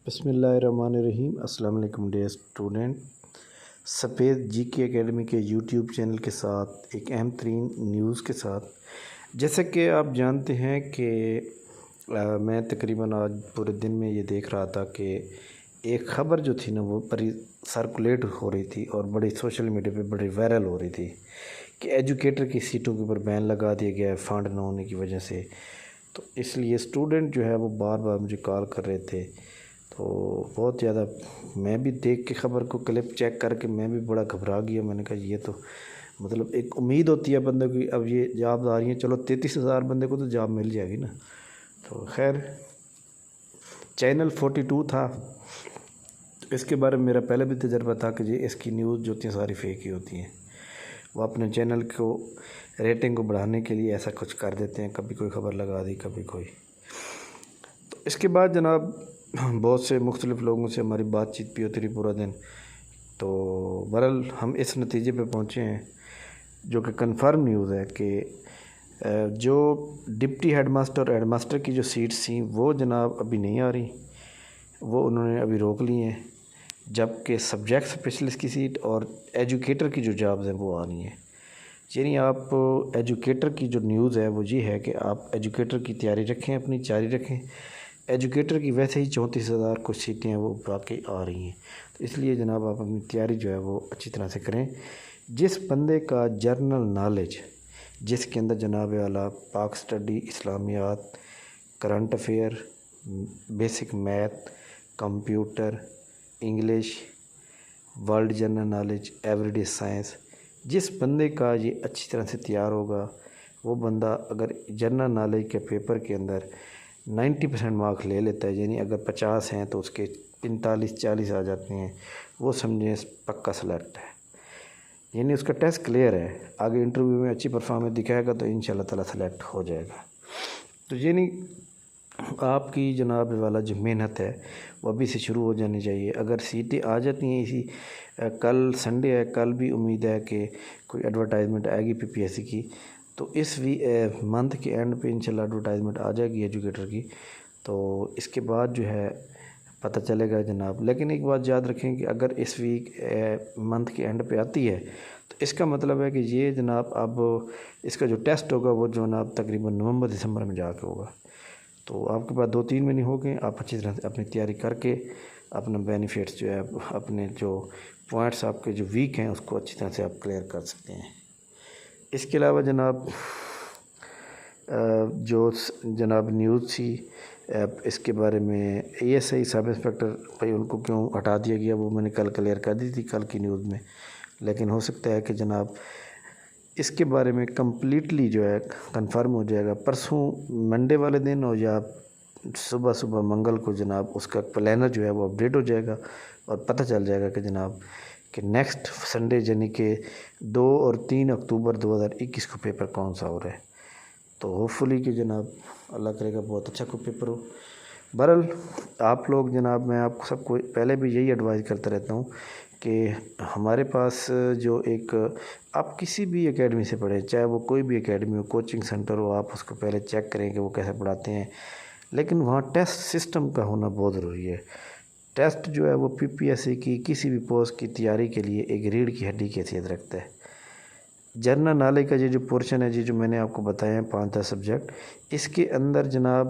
بسم اللہ الرحمن الرحیم۔ السلام علیکم ڈیئر اسٹوڈنٹ۔ سفید جی کے اکیڈمی کے یوٹیوب چینل کے ساتھ ایک اہم ترین نیوز کے ساتھ، جیسا کہ آپ جانتے ہیں کہ میں تقریباً آج پورے دن میں یہ دیکھ رہا تھا کہ ایک خبر جو تھی نا وہ بڑی سرکولیٹ ہو رہی تھی اور بڑی سوشل میڈیا پہ بڑی وائرل ہو رہی تھی کہ ایجوکیٹر کی سیٹوں کے اوپر بین لگا دیا گیا ہے فنڈ نہ ہونے کی وجہ سے۔ تو اس لیے اسٹوڈنٹ جو ہے وہ بار بار مجھے کال کر رہے تھے، تو بہت زیادہ میں بھی دیکھ کے خبر کو کلپ چیک کر کے میں بھی بڑا گھبرا گیا۔ میں نے کہا یہ تو مطلب ایک امید ہوتی ہے بندے کی، اب یہ جاب آ رہی ہیں، چلو 33,000 بندے کو تو جاب مل جائے گی نا۔ تو خیر چینل 42 تھا، اس کے بارے میں میرا پہلے بھی تجربہ تھا کہ اس کی نیوز جو ہوتی ہیں ساری فیک ہی ہوتی ہیں۔ وہ اپنے چینل کو ریٹنگ کو بڑھانے کے لیے ایسا کچھ کر دیتے ہیں، کبھی کوئی خبر لگا دی کبھی کوئی۔ تو اس کے بعد جناب بہت سے مختلف لوگوں سے ہماری بات چیت بھی ہوتی رہی پورا دن، تو بہرحال ہم اس نتیجے پہ پہنچے ہیں جو کہ کنفرم نیوز ہے کہ جو ڈپٹی ہیڈ ماسٹر اور ہیڈ ماسٹر کی جو سیٹس تھیں وہ جناب ابھی نہیں آ رہی، وہ انہوں نے ابھی روک لی ہیں، جبکہ سبجیکٹ اسپیشلسٹ کی سیٹ اور ایجوکیٹر کی جو جابز ہیں وہ آ رہی ہیں۔ یعنی آپ ایجوکیٹر کی جو نیوز ہے وہ یہ ہے کہ آپ ایجوکیٹر کی تیاری رکھیں، اپنی جاری رکھیں۔ ایجوکیٹر کی ویسے ہی 34,000 کچھ سیٹیں ہیں وہ باقی آ رہی ہیں، تو اس لیے جناب آپ اپنی تیاری جو ہے وہ اچھی طرح سے کریں۔ جس بندے کا جرنل نالج، جس کے اندر جناب اعلیٰ پاک اسٹڈی، اسلامیات، current affair, basic math, computer, English, world general knowledge, everyday science, جس بندے کا یہ اچھی طرح سے تیار ہوگا، وہ بندہ اگر جنرل نالج کے پیپر کے اندر 90% مارک لے لیتا ہے، یعنی اگر 50 ہیں تو اس کے 45-40 آ جاتے ہیں، وہ سمجھیں پکا سلیکٹ ہے، یعنی اس کا ٹیسٹ کلیئر ہے۔ آگے انٹرویو میں اچھی پرفارمنس دکھائے گا تو انشاءاللہ تعالیٰ سلیکٹ ہو جائے گا۔ تو یعنی آپ کی جناب والا جو محنت ہے وہ ابھی سے شروع ہو جانی چاہیے۔ اگر سیٹیں آ جاتی ہیں اسی کل سنڈے ہے، کل بھی امید ہے کہ کوئی ایڈورٹائزمنٹ آئے گی PPSC کی، تو اس منتھ کے اینڈ پہ انشاءاللہ ایڈورٹائزمنٹ آ جائے گی ایجوکیٹر کی، تو اس کے بعد جو ہے پتہ چلے گا جناب۔ لیکن ایک بات یاد رکھیں کہ اگر اس منتھ کے اینڈ پہ آتی ہے تو اس کا مطلب ہے کہ یہ جناب اب اس کا جو ٹیسٹ ہوگا وہ جناب تقریباً نومبر-دسمبر میں جا کے ہوگا، تو آپ کے پاس 2-3 مہینے ہو گئے، آپ اچھی طرح سے اپنی تیاری کر کے اپنا بینیفٹس جو ہے، اپنے جو پوائنٹس آپ کے جو ویک ہیں اس کو اچھی طرح سے آپ کلیئر کر سکتے ہیں۔ اس کے علاوہ جناب جو جناب نیوز تھی اس کے بارے میں ASI سب انسپکٹر بھائی ان کو کیوں ہٹا دیا گیا، وہ میں نے کل کلیئر کر دی تھی کل کی نیوز میں، لیکن ہو سکتا ہے کہ جناب اس کے بارے میں کمپلیٹلی جو ہے کنفرم ہو جائے گا پرسوں منڈے والے دن، اور یا صبح منگل کو جناب اس کا پلانر جو ہے وہ اپڈیٹ ہو جائے گا اور پتہ چل جائے گا کہ جناب کہ نیکسٹ سنڈے یعنی کہ 2 اور 3 اکتوبر 2021 کو پیپر کون سا ہو رہا ہے۔ تو ہوپ فلی کہ جناب اللہ کرے گا بہت اچھا کوئی پیپر ہو۔ بہرحال آپ لوگ جناب، میں آپ سب کو پہلے بھی یہی ایڈوائز کرتا رہتا ہوں کہ ہمارے پاس جو ایک آپ کسی بھی اکیڈمی سے پڑھیں، چاہے وہ کوئی بھی اکیڈمی ہو، کوچنگ سینٹر ہو، آپ اس کو پہلے چیک کریں کہ وہ کیسے پڑھاتے ہیں، لیکن وہاں ٹیسٹ سسٹم کا ہونا بہت ضروری ہے۔ ٹیسٹ جو ہے وہ PPSC کی کسی بھی پوسٹ کی تیاری کے لیے ایک ریڑھ کی ہڈی کی حیثیت رکھتا ہے۔ جنرل نالج کا یہ جو پورشن ہے جو میں نے آپ کو بتایا ہے 5-10 سبجیکٹ، اس کے اندر جناب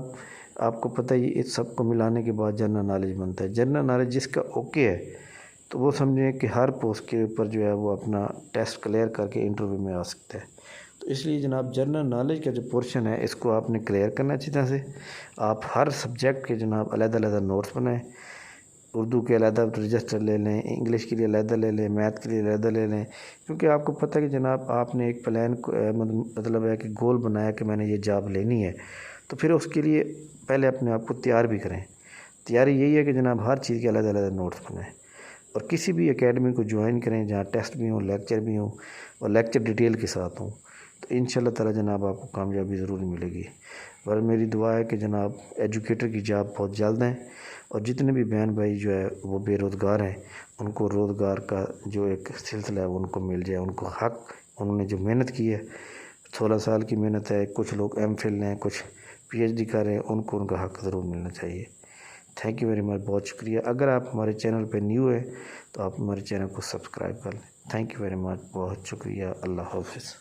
آپ کو پتہ ہی اس سب کو ملانے کے بعد جنرل نالج بنتا ہے۔ جنرل نالج جس کا اوکے ہے تو وہ سمجھیں کہ ہر پوسٹ کے اوپر جو ہے وہ اپنا ٹیسٹ کلیئر کر کے انٹرویو میں آ سکتا ہے۔ تو اس لیے جناب جنرل نالج کا جو پورشن ہے اس کو آپ نے کلیئر کرنا اچھی طرح سے۔ آپ ہر سبجیکٹ کے جناب علیحدہ نوٹس بنائیں، اردو کے علیحدہ رجسٹر لے لیں، انگلش کے لیے علیحدہ لے لیں، میتھ کے لیے علیحدہ لے لیں، کیونکہ آپ کو پتہ ہے کہ جناب آپ نے ایک پلان مطلب ہے کہ گول بنایا کہ میں نے یہ جاب لینی ہے، تو پھر اس کے لیے پہلے اپنے آپ کو تیار بھی کریں۔ تیاری یہی ہے کہ جناب ہر چیز کے علیحدہ نوٹس بنائیں اور کسی بھی اکیڈمی کو جوائن کریں جہاں ٹیسٹ بھی ہوں، لیکچر بھی ہوں اور لیکچر ڈیٹیل کے ساتھ ہوں، تو انشاءاللہ تعالی جناب آپ کو کامیابی ضرور ملے گی۔ اور میری دعا ہے کہ جناب ایجوکیٹر کی جاب بہت جلد ہیں، اور جتنے بھی بہن بھائی جو ہے وہ بے روزگار ہیں ان کو روزگار کا جو ایک سلسلہ ہے ان کو مل جائے، ان کو حق، انہوں نے جو محنت کی ہے 16 سال کی محنت ہے، کچھ لوگ MPhil ہیں، کچھ PhD کر رہے ہیں، ان کو ان کا حق ضرور ملنا چاہیے۔ تھینک یو ویری مچ، بہت شکریہ۔ اگر آپ ہمارے چینل پہ نیو ہے تو آپ ہمارے چینل کو سبسکرائب کر لیں۔ تھینک یو ویری مچ، بہت شکریہ، اللہ حافظ۔